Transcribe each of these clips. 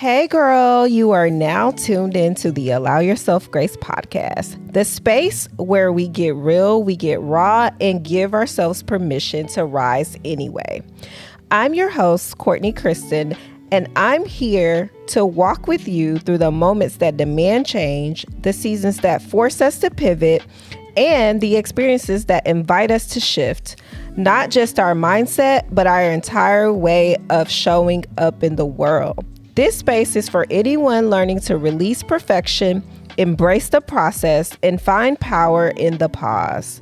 Hey girl, you are now tuned into the Allow Yourself Grace podcast, the space where we get real, we get raw, and give ourselves permission to rise anyway. I'm your host, Courtney Kristen, and I'm here to walk with you through the moments that demand change, the seasons that force us to pivot, and the experiences that invite us to shift, not just our mindset, but our entire way of showing up in the world. This space is for anyone learning to release perfection, embrace the process, and find power in the pause.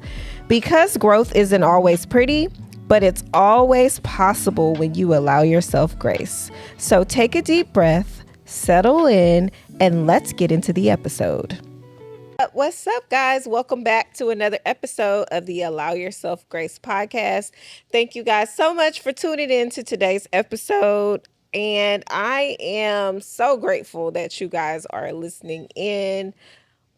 Because growth isn't always pretty, but it's always possible when you allow yourself grace. So take a deep breath, settle in, and let's get into the episode. What's up, guys? Welcome back to another episode of the Allow Yourself Grace podcast. Thank you guys so much for tuning in to today's episode. And I am so grateful that you guys are listening in.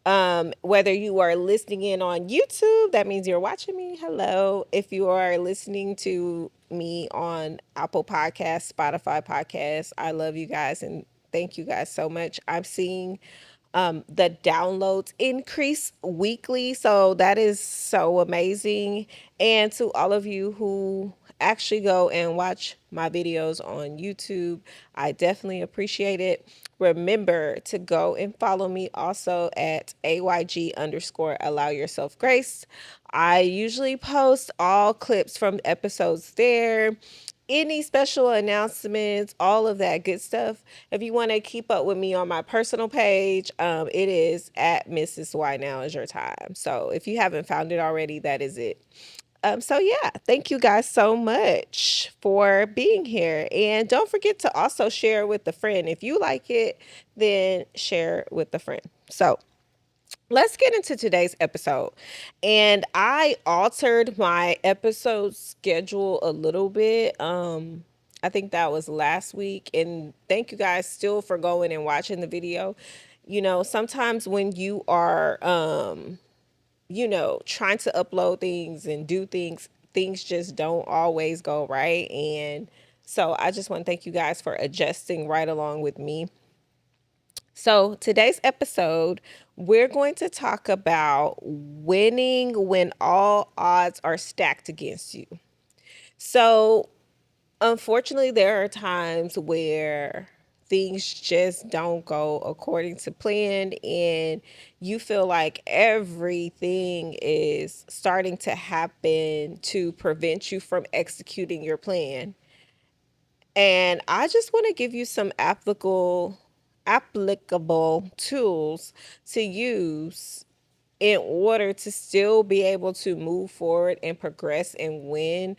Whether you are listening in on YouTube, that means you're watching me. Hello. If you are listening to me on Apple Podcasts, Spotify Podcasts, I love you guys and thank you guys so much. I'm seeing the downloads increase weekly. So that is so amazing. And to all of you who actually go and watch my videos on YouTube, I definitely appreciate it. Remember to go and follow me also at AYG underscore allow yourself grace. I usually post all clips from episodes there, any special announcements, all of that good stuff. If you want to keep up with me on my personal page, it is at Mrs. Y Now Is Your Time. So if you haven't found it already, that is it. So yeah, thank you guys so much for being here. And don't forget to also share with a friend. If you like it, then share with a friend. So let's get into today's episode. And I altered my episode schedule a little bit. I think that was last week. And thank you guys still for going and watching the video. You know, sometimes when you are trying to upload things and do things just don't always go right. And so I just want to thank you guys for adjusting right along with me. So today's episode, we're going to talk about winning when all odds are stacked against you. So unfortunately, there are times where things just don't go according to plan and you feel like everything is starting to happen to prevent you from executing your plan. And I just want to give you some applicable tools to use in order to still be able to move forward and progress and win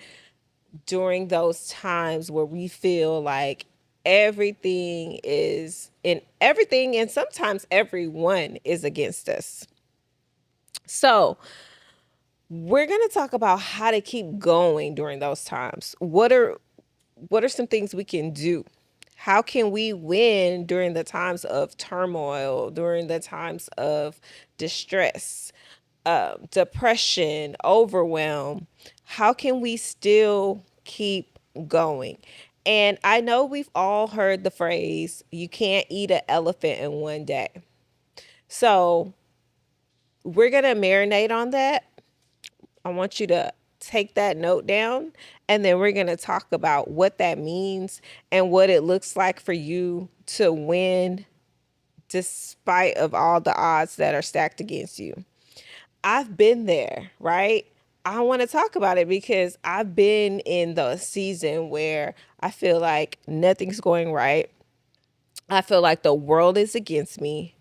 during those times where we feel like everything and sometimes everyone is against us. So we're going to talk about how to keep going during those times. What are some things we can do? How can we win during the times of turmoil, during the times of distress, depression, overwhelm? How can we still keep going? And I know we've all heard the phrase, you can't eat an elephant in one day. So we're going to marinate on that. I want you to take that note down, and then we're going to talk about what that means and what it looks like for you to win despite of all the odds that are stacked against you. I've been there, right? I want to talk about it because I've been in the season where I feel like nothing's going right. I feel like the world is against me.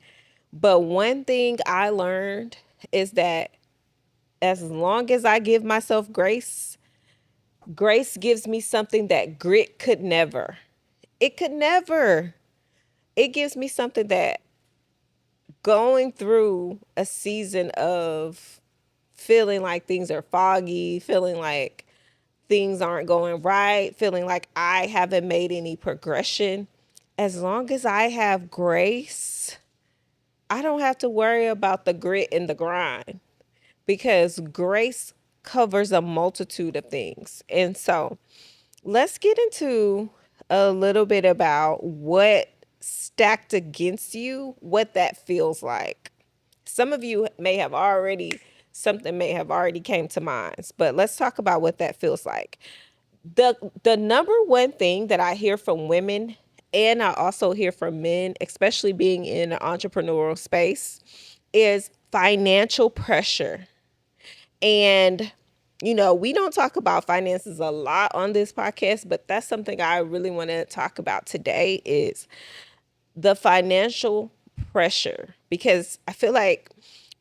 But one thing I learned is that as long as I give myself grace, grace gives me something that grit could never. It could never. It gives me something that going through a season of feeling like things are foggy, feeling like things aren't going right, feeling like I haven't made any progression. As long as I have grace, I don't have to worry about the grit and the grind because grace covers a multitude of things. And so let's get into a little bit about what stacked against you, what that feels like. Some of you may have already, something may have already came to mind, but let's talk about what that feels like. The number one thing that I hear from women, and I also hear from men, especially being in an entrepreneurial space, is financial pressure. And we don't talk about finances a lot on this podcast, but that's something I really want to talk about today is the financial pressure, because I feel like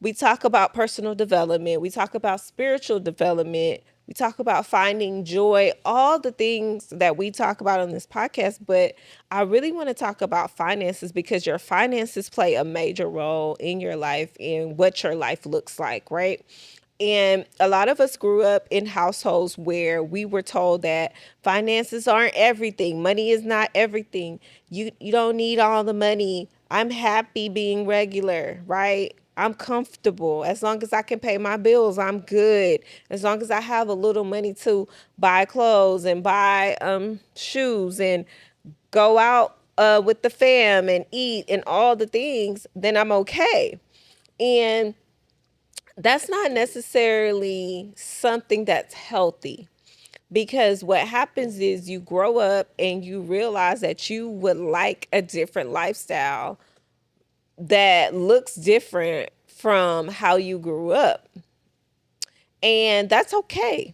we talk about personal development, we talk about spiritual development, we talk about finding joy, all the things that we talk about on this podcast. But I really want to talk about finances because your finances play a major role in your life and what your life looks like, right? And a lot of us grew up in households where we were told that finances aren't everything. Money is not everything. You don't need all the money. I'm happy being regular, right? I'm comfortable. As long as I can pay my bills, I'm good. As long as I have a little money to buy clothes and buy shoes and go out with the fam and eat and all the things, then I'm okay. And that's not necessarily something that's healthy, because what happens is you grow up and you realize that you would like a different lifestyle that looks different from how you grew up. And that's okay.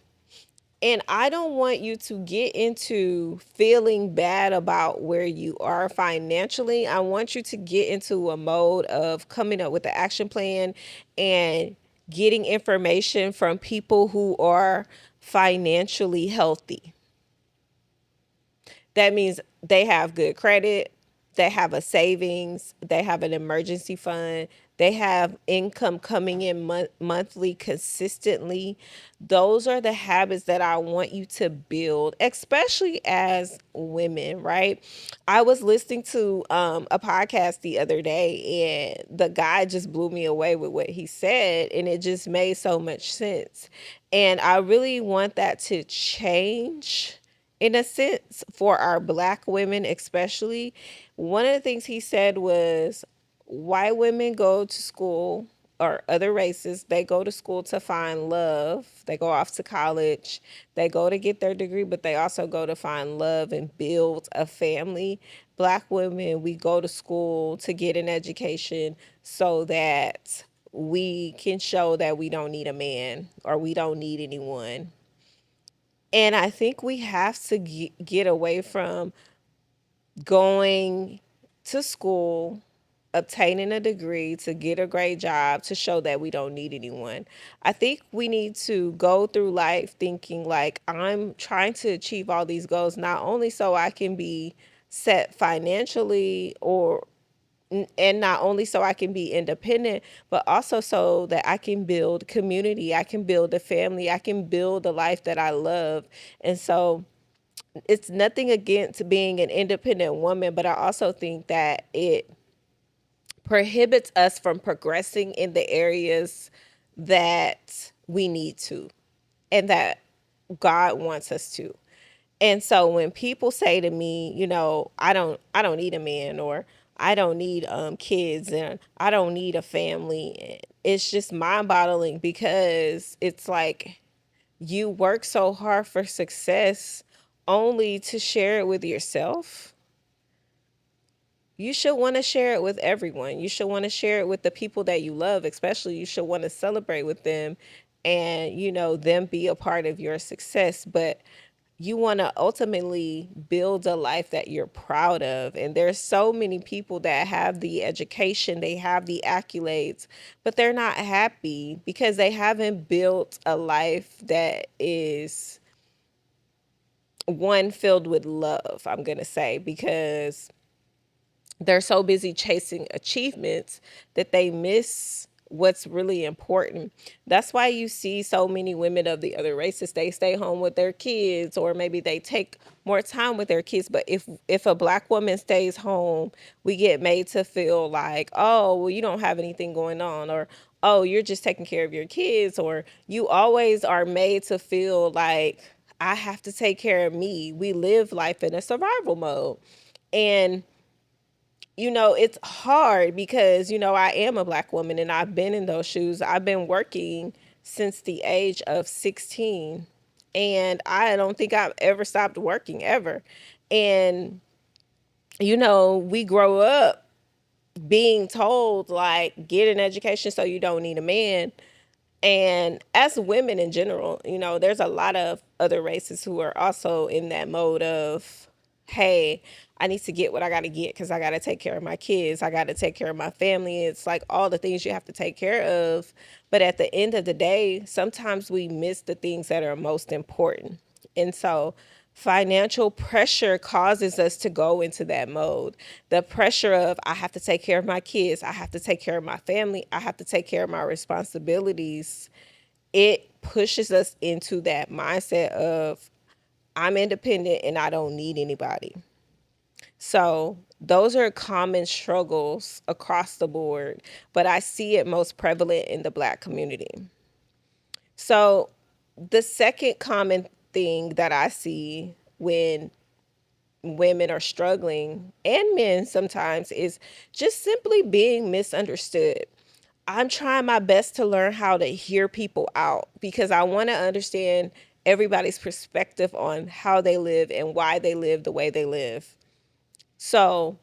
And I don't want you to get into feeling bad about where you are financially. I want you to get into a mode of coming up with an action plan and getting information from people who are financially healthy. That means they have good credit, they have a savings, they have an emergency fund, they have income coming in monthly consistently. Those are the habits that I want you to build, especially as women, right? I was listening to a podcast the other day, and the guy just blew me away with what he said, and it just made so much sense. And I really want that to change in a sense for our black women, especially. One of the things he said was white women go to school, or other races, they go to school to find love, they go off to college, they go to get their degree, but they also go to find love and build a family. Black women, we go to school to get an education so that we can show that we don't need a man or we don't need anyone. And I think we have to get away from going to school, obtaining a degree to get a great job to show that we don't need anyone. I think we need to go through life thinking like, I'm trying to achieve all these goals, not only so I can be set financially, or and not only so I can be independent, but also so that I can build community, I can build a family, I can build a life that I love. And so it's nothing against being an independent woman, but I also think that it prohibits us from progressing in the areas that we need to and that God wants us to. And so when people say to me, I don't need a man, or I don't need kids, and I don't need a family, it's just mind-boggling, because it's like you work so hard for success only to share it with yourself. You should want to share it with everyone. You should want to share it with the people that you love, especially. You should want to celebrate with them and, them be a part of your success. But you want to ultimately build a life that you're proud of. And there's so many people that have the education, they have the accolades, but they're not happy because they haven't built a life that is one filled with love, I'm going to say, because they're so busy chasing achievements that they miss what's really important. That's why you see so many women of the other races, they stay home with their kids, or maybe they take more time with their kids. But if a black woman stays home, we get made to feel like, oh, well, you don't have anything going on, or oh, you're just taking care of your kids, or you always are made to feel like I have to take care of me. We live life in a survival mode. And it's hard because, I am a Black woman and I've been in those shoes. I've been working since the age of 16, and I don't think I've ever stopped working ever. And, we grow up being told, like, get an education so you don't need a man. And as women in general, there's a lot of other races who are also in that mode of, hey, I need to get what I got to get because I got to take care of my kids. I got to take care of my family. It's like all the things you have to take care of. But at the end of the day, sometimes we miss the things that are most important. And so financial pressure causes us to go into that mode. The pressure of, I have to take care of my kids, I have to take care of my family, I have to take care of my responsibilities. It pushes us into that mindset of, I'm independent and I don't need anybody. So those are common struggles across the board, but I see it most prevalent in the Black community. So the second common thing that I see when women are struggling, and men sometimes, is just simply being misunderstood. I'm trying my best to learn how to hear people out because I want to understand everybody's perspective on how they live and why they live the way they live. So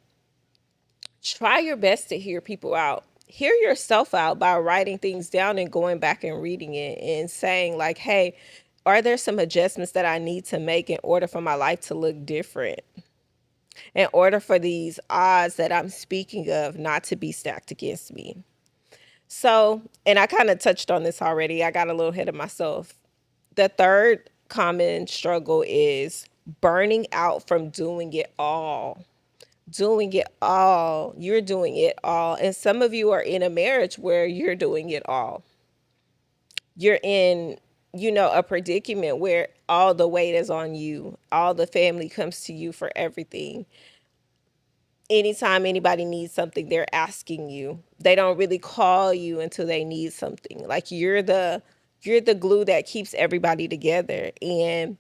try your best to hear people out. Hear yourself out by writing things down and going back and reading it and saying, like, hey, are there some adjustments that I need to make in order for my life to look different? In order for these odds that I'm speaking of not to be stacked against me. So, and I kind of touched on this already. I got a little ahead of myself. The third common struggle is burning out from doing it all. Doing it all. You're doing it all. And some of you are in a marriage where you're doing it all. You're in, a predicament where all the weight is on you. All the family comes to you for everything. Anytime anybody needs something, they're asking you. They don't really call you until they need something. Like you're the glue that keeps everybody together. And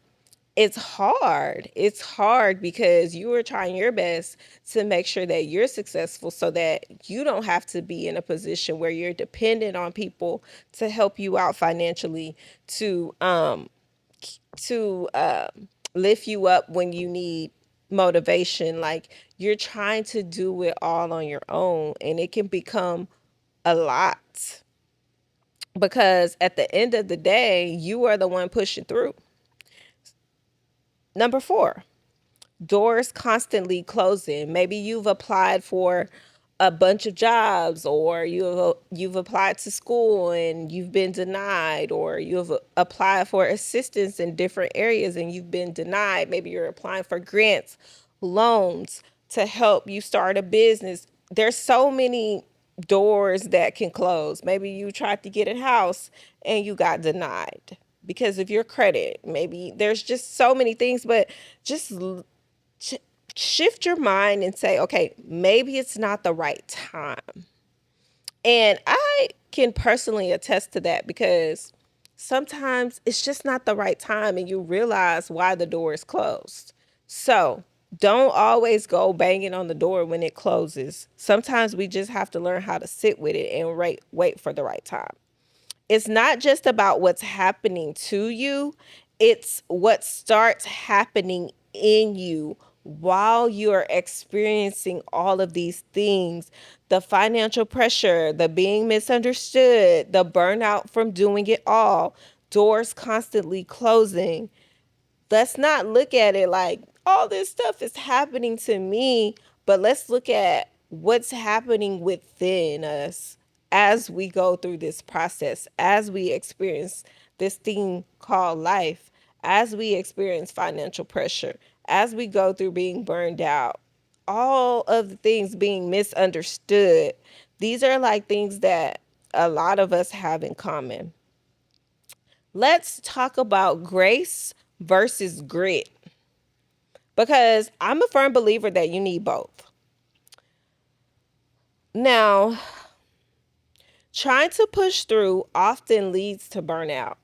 it's hard. It's hard because you are trying your best to make sure that you're successful so that you don't have to be in a position where you're dependent on people to help you out financially, to lift you up when you need motivation. Like you're trying to do it all on your own, and it can become a lot because at the end of the day, you are the one pushing through. Number four, doors constantly closing. Maybe you've applied for a bunch of jobs, or you've applied to school and you've been denied, or you've applied for assistance in different areas and you've been denied. Maybe you're applying for grants, loans to help you start a business. There's so many doors that can close. Maybe you tried to get a house and you got denied because of your credit. Maybe there's just so many things, but just sh- shift your mind and say, okay, maybe it's not the right time. And I can personally attest to that because sometimes it's just not the right time and you realize why the door is closed. So don't always go banging on the door when it closes. Sometimes we just have to learn how to sit with it and wait for the right time. It's not just about what's happening to you, it's what starts happening in you while you're experiencing all of these things: the financial pressure, the being misunderstood, the burnout from doing it all, doors constantly closing. Let's not look at it like all this stuff is happening to me, but let's look at what's happening within us as we go through this process, as we experience this thing called life, as we experience financial pressure, as we go through being burned out, all of the things being misunderstood. These are like things that a lot of us have in common. Let's talk about grace versus grit because I'm a firm believer that you need both. Now, trying to push through often leads to burnout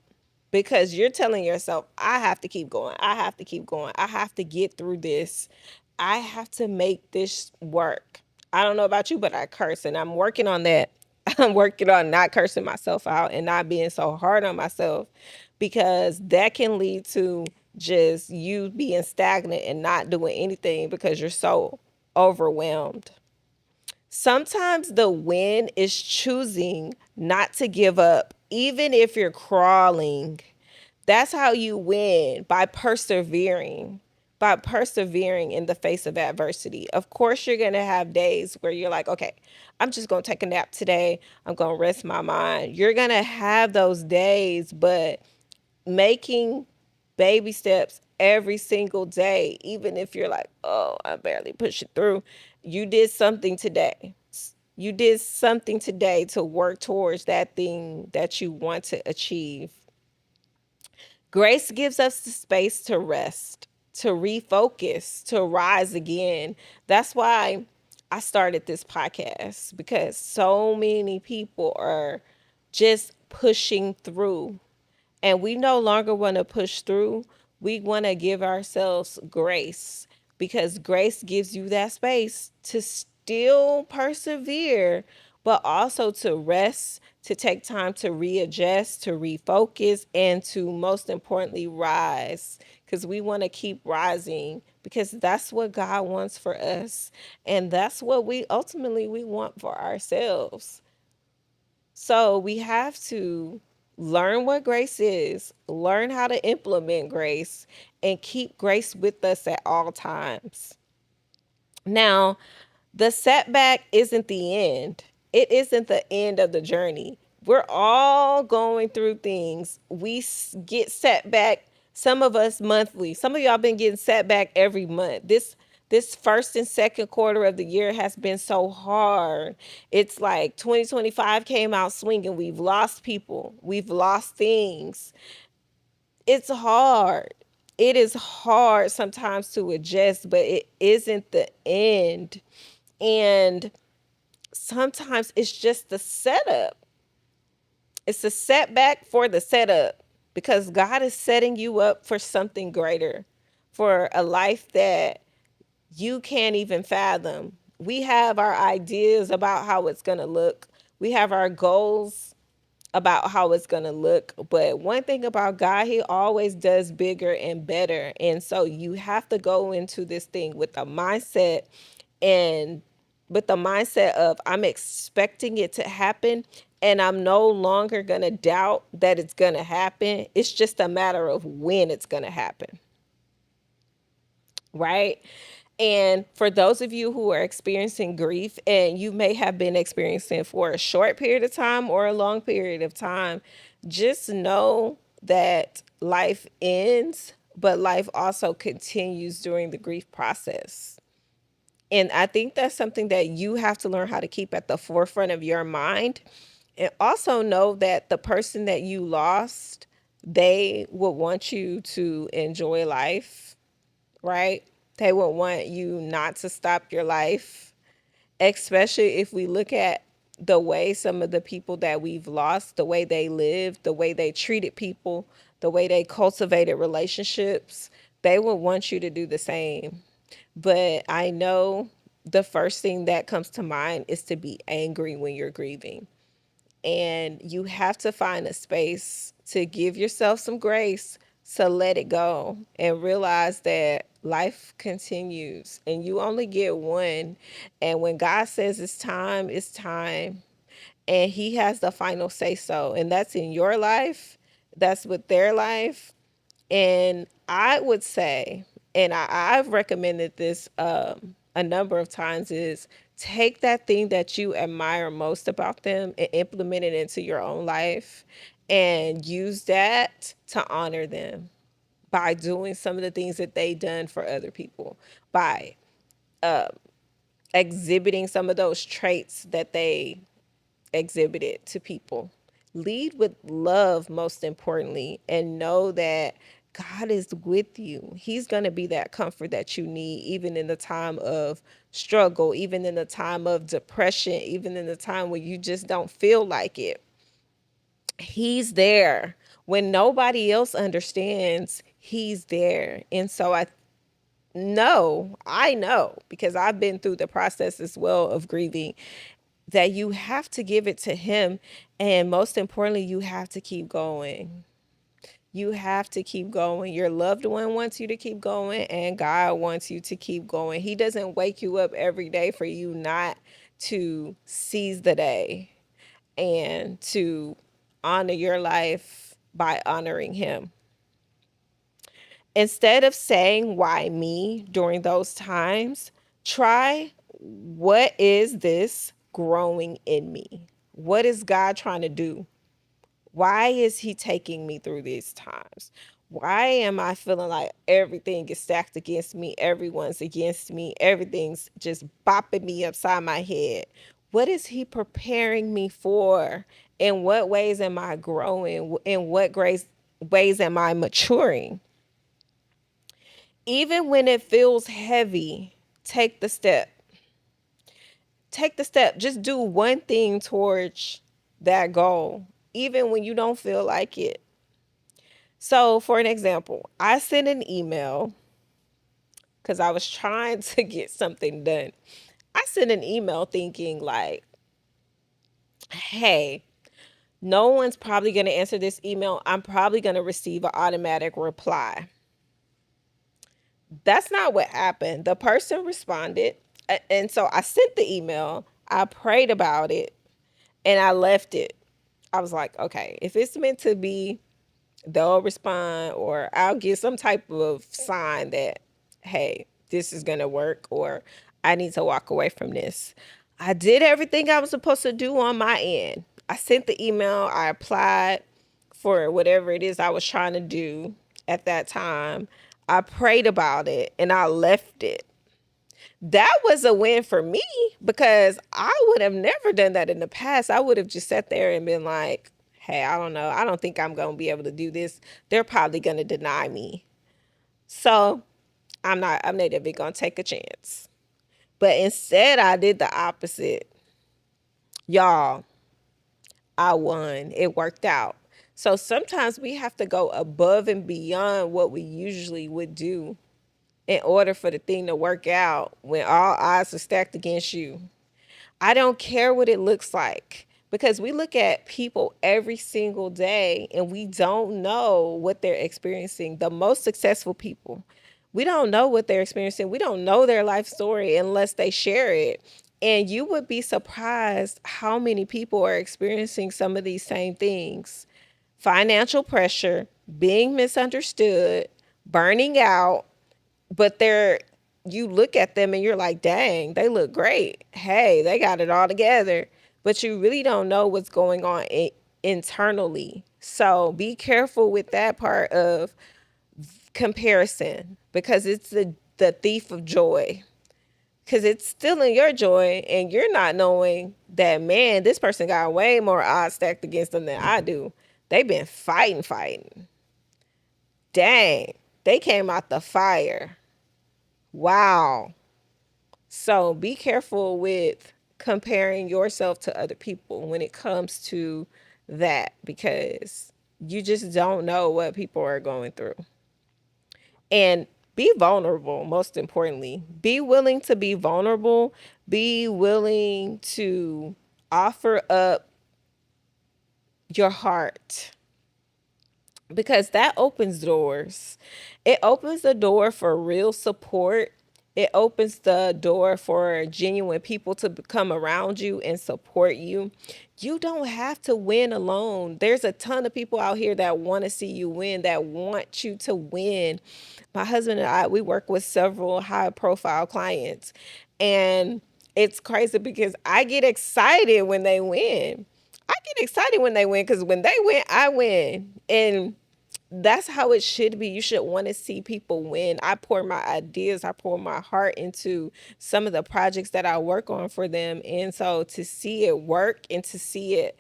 because you're telling yourself, I have to keep going. I have to keep going. I have to get through this. I have to make this work. I don't know about you, but I curse, and I'm working on that. I'm working on not cursing myself out and not being so hard on myself, because that can lead to just you being stagnant and not doing anything because you're so overwhelmed. Sometimes the win is choosing not to give up, even if you're crawling. That's how you win, by persevering, by persevering in the face of adversity. Of course, you're going to have days where you're like, okay, I'm just going to take a nap today. I'm going to rest my mind. You're going to have those days, but making baby steps every single day, even if you're like, oh, I'm barely pushing through, you did something today. You did something today to work towards that thing that you want to achieve. Grace gives us the space to rest, to refocus, to rise again. That's why I started this podcast, because so many people are just pushing through, and we no longer want to push through. We want to give ourselves grace, because grace gives you that space to still persevere, but also to rest, to take time to readjust, to refocus, and to most importantly, rise. Because we want to keep rising, because that's what God wants for us. And that's what we ultimately we want for ourselves. So we have to learn what grace is, learn how to implement grace, and keep grace with us at all times. Now, the setback isn't the end. It isn't the end of the journey. We're all going through things. Get setback, some of us monthly. Some of y'all been getting setback every month. This first and second quarter of the year has been so hard. It's like 2025 came out swinging. We've lost people. We've lost things. It's hard. It is hard sometimes to adjust, but it isn't the end. And sometimes it's just the setup. It's a setback for the setup, because God is setting you up for something greater, for a life that you can't even fathom. We have our ideas about how it's going to look, we have our goals about how it's going to look. But one thing about God, He always does bigger and better. And so you have to go into this thing with a mindset, and with the mindset of, I'm expecting it to happen, and I'm no longer going to doubt that it's going to happen. It's just a matter of when it's going to happen. Right? And for those of you who are experiencing grief, and you may have been experiencing for a short period of time or a long period of time, just know that life ends, but life also continues during the grief process. And I think that's something that you have to learn how to keep at the forefront of your mind. And also know that the person that you lost, they would want you to enjoy life, right? They would want you not to stop your life, especially if we look at the way some of the people that we've lost, the way they lived, the way they treated people, the way they cultivated relationships. They would want you to do the same. But I know the first thing that comes to mind is to be angry when you're grieving. And you have to find a space to give yourself some grace, to let it go and realize that life continues and you only get one. And when God says it's time, it's time. And He has the final say so. And that's in your life, that's with their life. And I would say, and I've recommended this a number of times, is take that thing that you admire most about them and implement it into your own life, and use that to honor them by doing some of the things that they done for other people, by exhibiting some of those traits that they exhibit it to people. Lead with love, most importantly, and know that God is with you. He's going to be that comfort that you need, even in the time of struggle, even in the time of depression, even in the time when you just don't feel like it. He's there. When nobody else understands, He's there. And so No, I know because I've been through the process as well of grieving that you have to give it to him. And most importantly, you have to keep going. You have to keep going. Your loved one wants you to keep going, and God wants you to keep going. He doesn't wake you up every day for you not to seize the day and to honor your life by honoring him. Instead of saying, why me during those times, try, what is this growing in me? What is God trying to do? Why is he taking me through these times? Why am I feeling like everything is stacked against me? Everyone's against me. Everything's just bopping me upside my head. What is he preparing me for? In what ways am I growing? In what ways am I maturing? Even when it feels heavy, take the step. Take the step. Just do one thing towards that goal, even when you don't feel like it. So, for an example, I sent an email because I was trying to get something done. I sent an email thinking, like, hey, no one's probably going to answer this email. I'm probably going to receive an automatic reply. That's not what happened. The person responded. And so I sent the email, I prayed about it, and I left it. I was like, okay, if it's meant to be, they'll respond, or I'll get some type of sign that, hey, this is going to work, or I need to walk away from this. I did everything I was supposed to do on my end. I sent the email, I applied for whatever it is I was trying to do at that time. I prayed about it and I left it. That was a win for me because I would have never done that in the past. I would have just sat there and been like, hey, I don't know. I don't think I'm going to be able to do this. They're probably going to deny me. So I'm not even going to take a chance. But instead, I did the opposite. Y'all, I won. It worked out. So sometimes we have to go above and beyond what we usually would do in order for the thing to work out when all odds are stacked against you. I don't care what it looks like because we look at people every single day and we don't know what they're experiencing. The most successful people, we don't know what they're experiencing. We don't know their life story unless they share it. And you would be surprised how many people are experiencing some of these same things: financial pressure, being misunderstood, burning out, but you look at them and you're like, dang, they look great. Hey, they got it all together. But you really don't know what's going on internally. So be careful with that part of comparison because it's the thief of joy. Because it's stealing your joy and you're not knowing that, man, this person got way more odds stacked against them than I do. They've been fighting. Dang, they came out the fire. Wow. So be careful with comparing yourself to other people when it comes to that because you just don't know what people are going through. And be vulnerable, most importantly. Be willing to be vulnerable. Be willing to offer up your heart because that opens doors. It opens the door for real support. It opens the door for genuine people to come around you and support you. You don't have to win alone. There's a ton of people out here that want to see you win, that want you to win. My husband and I, we work with several high profile clients, and it's crazy because I get excited when they win. I get excited when they win because when they win, I win. And that's how it should be. You should want to see people win. I pour my ideas, I pour my heart into some of the projects that I work on for them. And so to see it work and to see it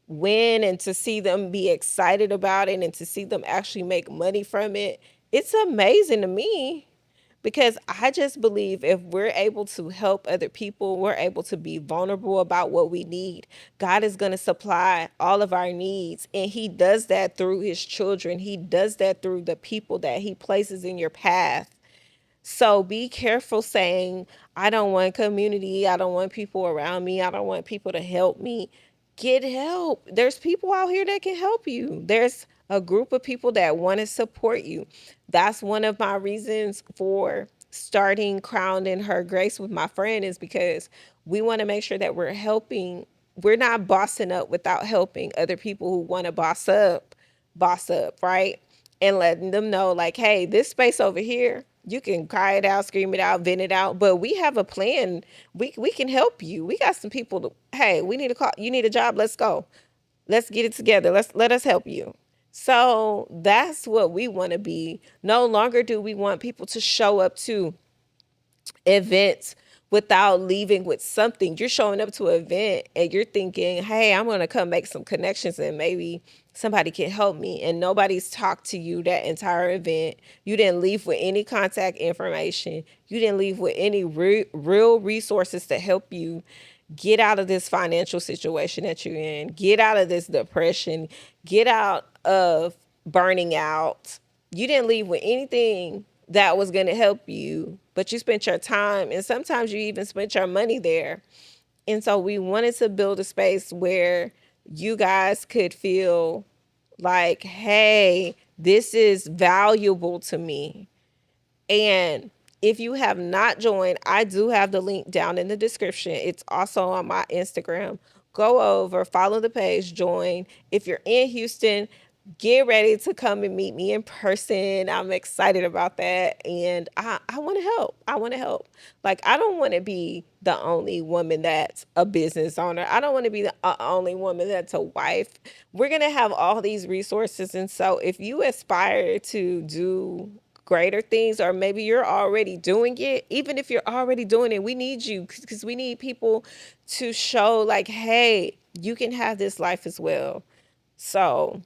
win and to see them be excited about it and to see them actually make money from it, it's amazing to me. Because I just believe if we're able to help other people, we're able to be vulnerable about what we need. God is going to supply all of our needs. And he does that through his children. He does that through the people that he places in your path. So be careful saying, I don't want community. I don't want people around me. I don't want people to help me. Get help. There's people out here that can help you. There's a group of people that want to support you. That's one of my reasons for starting Crowned in Her Grace with my friend, is because we want to make sure that we're helping. We're not bossing up without helping other people who want to boss up, right? And letting them know, like, hey, this space over here, you can cry it out, scream it out, vent it out, but we have a plan. We can help you. We got some people to, hey, we need a call, you need a job, let's go. Let's get it together. Let us help you. So that's what we want to be. No longer do we want people to show up to events without leaving with something. You're showing up to an event and you're thinking, hey, I'm going to come make some connections and maybe somebody can help me. And nobody's talked to you that entire event. You didn't leave with any contact information. You didn't leave with any real resources to help you get out of this financial situation that you're in, get out of this depression, get out of burning out. You didn't leave with anything that was going to help you, but you spent your time, and sometimes you even spent your money there. And so we wanted to build a space where you guys could feel like, hey, this is valuable to me. And if you have not joined, I do have the link down in the description. It's also on my Instagram. Go over, follow the page, join. If you're in Houston, get ready to come and meet me in person. I'm excited about that. And I want to help. I want to help. Like, I don't want to be the only woman that's a business owner. I don't want to be the only woman that's a wife. We're going to have all these resources. And so if you aspire to do greater things, or maybe you're already doing it, even if you're already doing it, we need you, because we need people to show like, hey, you can have this life as well. So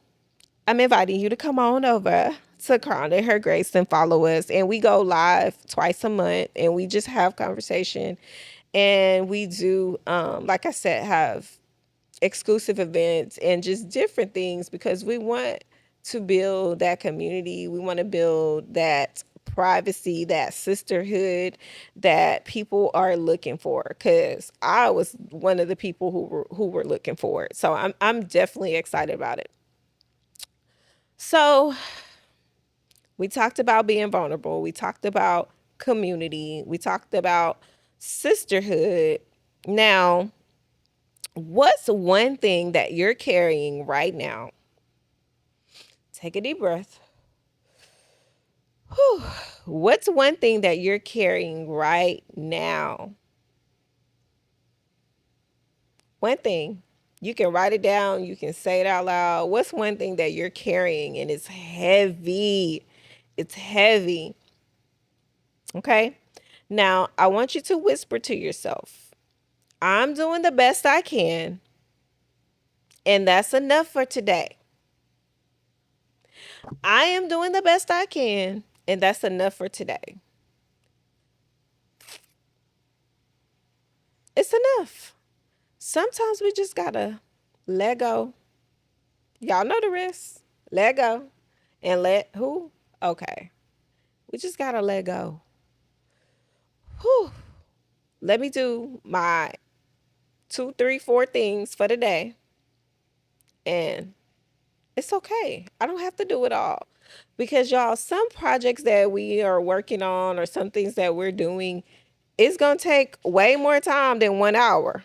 I'm inviting you to come on over to Crown in Her Grace and follow us. And we go live twice a month and we just have conversation. And we do, like I said, have exclusive events and just different things, because we want to build that community. We want to build that privacy, that sisterhood that people are looking for, because I was one of the people who were looking for it. So I'm definitely excited about it. So we talked about being vulnerable. We talked about community. We talked about sisterhood. Now, what's one thing that you're carrying right now? Take a deep breath. Whew. What's one thing that you're carrying right now? One thing. You can write it down. You can say it out loud. What's one thing that you're carrying and it's heavy? It's heavy. Okay. Now, I want you to whisper to yourself, I'm doing the best I can, and that's enough for today. I am doing the best I can, and that's enough for today. It's enough. Sometimes we just gotta let go. Y'all know the rest. Let go. And let who? Okay. We just gotta let go. Whew. Let me do my 2, 3, 4 things for the day. And it's okay. I don't have to do it all. Because y'all, some projects that we are working on or some things that we're doing, it's going to take way more time than 1 hour.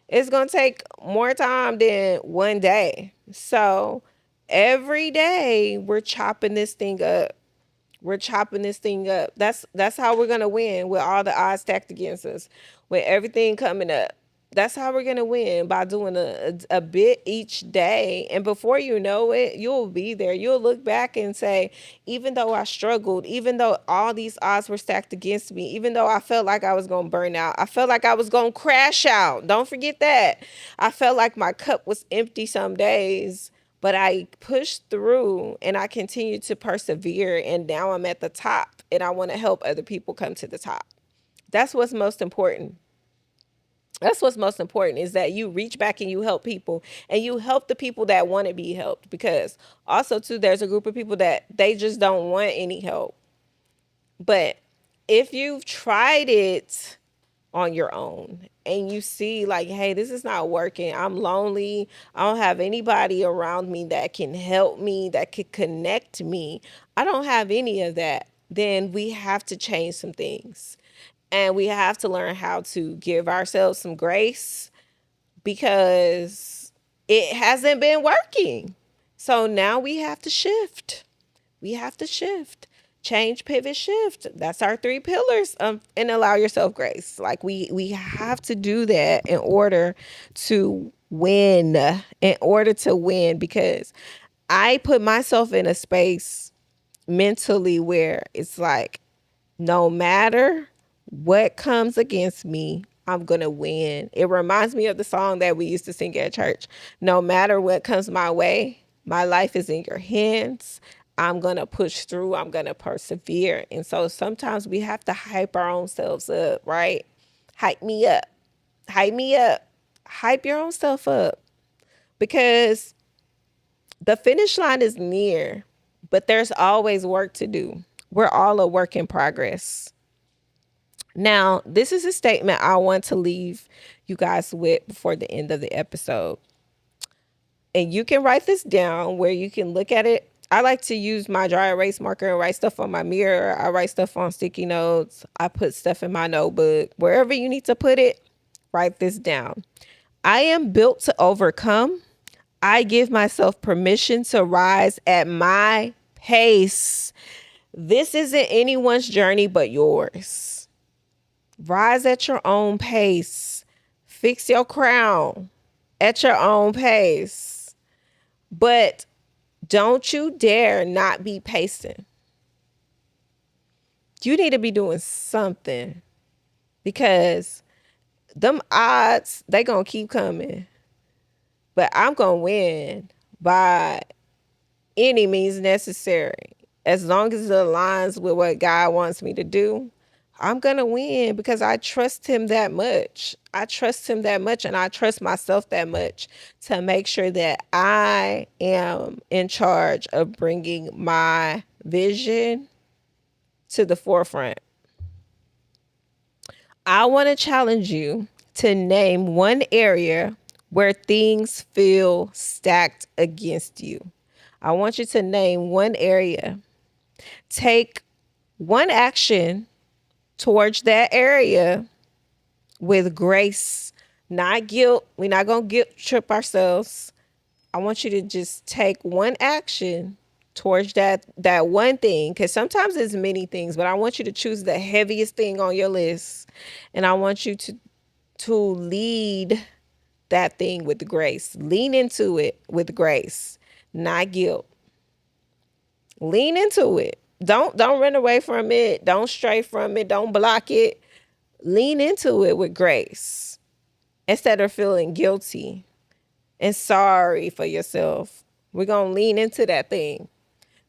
It's going to take more time than one day. So every day we're chopping this thing up. We're chopping this thing up. That's how we're gonna win, with all the odds stacked against us, with everything coming up. That's how we're gonna win, by doing a bit each day. And before you know it, you'll be there. You'll look back and say, even though I struggled, even though all these odds were stacked against me, even though I felt like I was gonna burn out, I felt like I was gonna crash out. Don't forget that. I felt like my cup was empty some days, but I pushed through and I continued to persevere. And now I'm at the top and I want to help other people come to the top. That's what's most important. That's what's most important, is that you reach back and you help people, and you help the people that want to be helped. Because also too, there's a group of people that they just don't want any help. But if you've tried it on your own and you see like, hey, this is not working, I'm lonely, I don't have anybody around me that can help me, that could connect me, I don't have any of that, then we have to change some things. And we have to learn how to give ourselves some grace because it hasn't been working. So now we have to shift. We have to shift. Change, pivot, shift. That's our three pillars. And allow yourself grace. Like we have to do that in order to win. In order to win, because I put myself in a space mentally where it's like, no matter what comes against me, I'm going to win. It reminds me of the song that we used to sing at church. No matter what comes my way, my life is in your hands. I'm going to push through. I'm going to persevere. And so sometimes we have to hype our own selves up, right? Hype me up. Hype me up. Hype your own self up, because the finish line is near, but there's always work to do. We're all a work in progress. Now, this is a statement I want to leave you guys with before the end of the episode. And you can write this down where you can look at it. I like to use my dry erase marker and write stuff on my mirror. I write stuff on sticky notes. I put stuff in my notebook. Wherever you need to put it, write this down. I am built to overcome. I give myself permission to rise at my pace. This isn't anyone's journey but yours. Rise at your own pace. Fix your crown at your own pace. But don't you dare not be pacing. You need to be doing something, because them odds, they gonna keep coming. But I'm gonna win by any means necessary. As long as it aligns with what God wants me to do, I'm going to win, because I trust him that much. I trust him that much, and I trust myself that much to make sure that I am in charge of bringing my vision to the forefront. I want to challenge you to name one area where things feel stacked against you. I want you to name one area. Take one action towards that area with grace, not guilt. We're not going to guilt trip ourselves. I want you to just take one action towards that one thing, because sometimes it's many things, but I want you to choose the heaviest thing on your list, and I want you to lead that thing with grace. Lean into it with grace, not guilt. Lean into it. Don't run away from it. Don't stray from it. Don't block it. Lean into it with grace instead of feeling guilty and sorry for yourself. We're going to lean into that thing,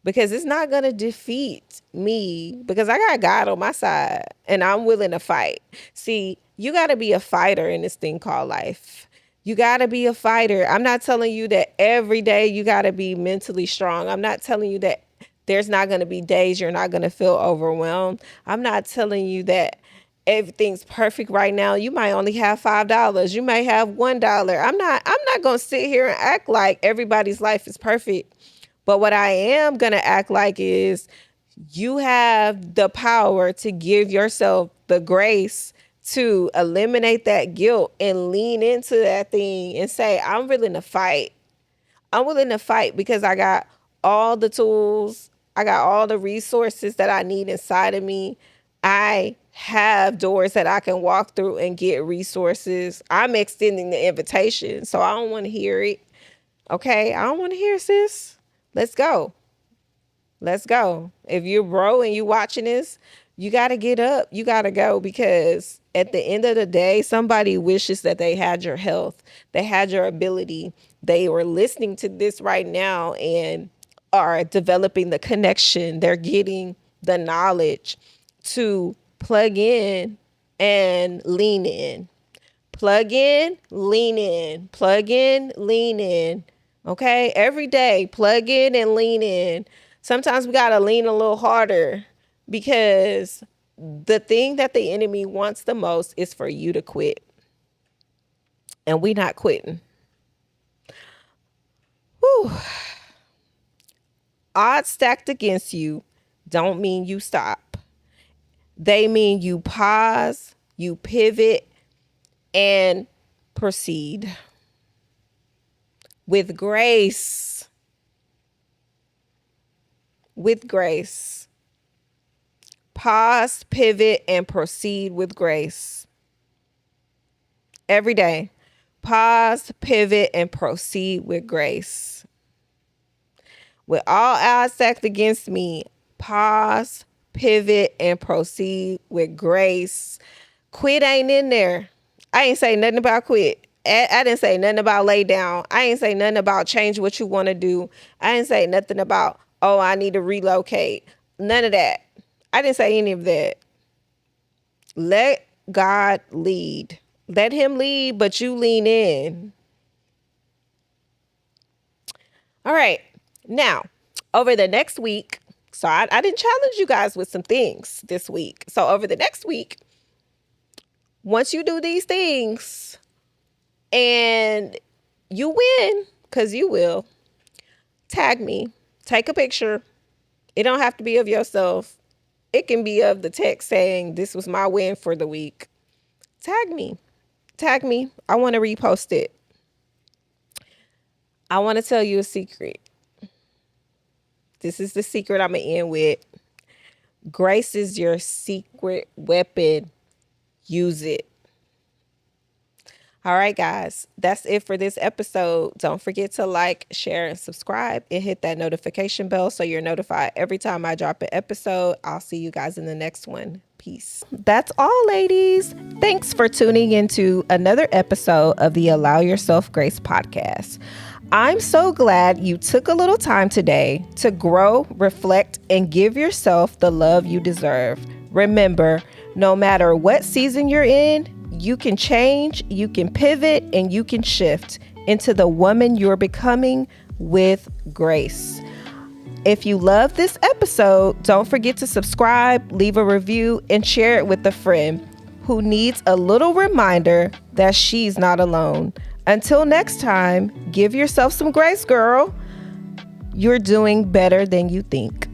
because it's not going to defeat me, because I got God on my side and I'm willing to fight. See, you got to be a fighter in this thing called life. You got to be a fighter. I'm not telling you that every day you got to be mentally strong. I'm not telling you that there's not going to be days you're not going to feel overwhelmed. I'm not telling you that everything's perfect right now. You might only have $5. You may have $1. I'm not going to sit here and act like everybody's life is perfect. But what I am going to act like is you have the power to give yourself the grace to eliminate that guilt and lean into that thing and say, I'm willing to fight. I'm willing to fight because I got all the tools. I got all the resources that I need inside of me. I have doors that I can walk through and get resources. I'm extending the invitation. So I don't want to hear it. Okay, I don't want to hear, sis. Let's go. Let's go. If you're bro and you watching this, you got to get up. You got to go, because at the end of the day, somebody wishes that they had your health. They had your ability. They were listening to this right now and are developing the connection. They're getting the knowledge to plug in and lean in. Plug in, lean in. Plug in, lean in. Okay? Every day, plug in and lean in. Sometimes we got to lean a little harder, because The thing that the enemy wants the most is for you to quit. And we not quitting. Whew. Odds stacked against you don't mean you stop. They mean you pause, you pivot, and proceed with grace. With grace. Pause, pivot, and proceed with grace. Every day. Pause, pivot, and proceed with grace. With all odds stacked against me, pause, pivot, and proceed with grace. Quit ain't in there. I ain't say nothing about quit. I didn't say nothing about lay down. I ain't say nothing about change what you want to do. I didn't say nothing about, oh, I need to relocate. None of that. I didn't say any of that. Let God lead. Let him lead, but you lean in. All right. Now, over the next week, so I didn't challenge you guys with some things this week. So over the next week, once you do these things and you win, because you will, tag me. Take a picture. It don't have to be of yourself. It can be of the text saying, this was my win for the week. Tag me. Tag me. I want to repost it. I want to tell you a secret. This is the secret I'm going to end with. Grace is your secret weapon. Use it. All right, guys, that's it for this episode. Don't forget to like, share, and subscribe, and hit that notification bell so you're notified every time I drop an episode. I'll see you guys in the next one. Peace. That's all, ladies. Thanks for tuning into another episode of the Allow Yourself Grace podcast. I'm so glad you took a little time today to grow, reflect, and give yourself the love you deserve. Remember, no matter what season you're in, you can change, you can pivot, and you can shift into the woman you're becoming with grace. If you love this episode, don't forget to subscribe, leave a review, and share it with a friend who needs a little reminder that she's not alone. Until next time, give yourself some grace, girl. You're doing better than you think.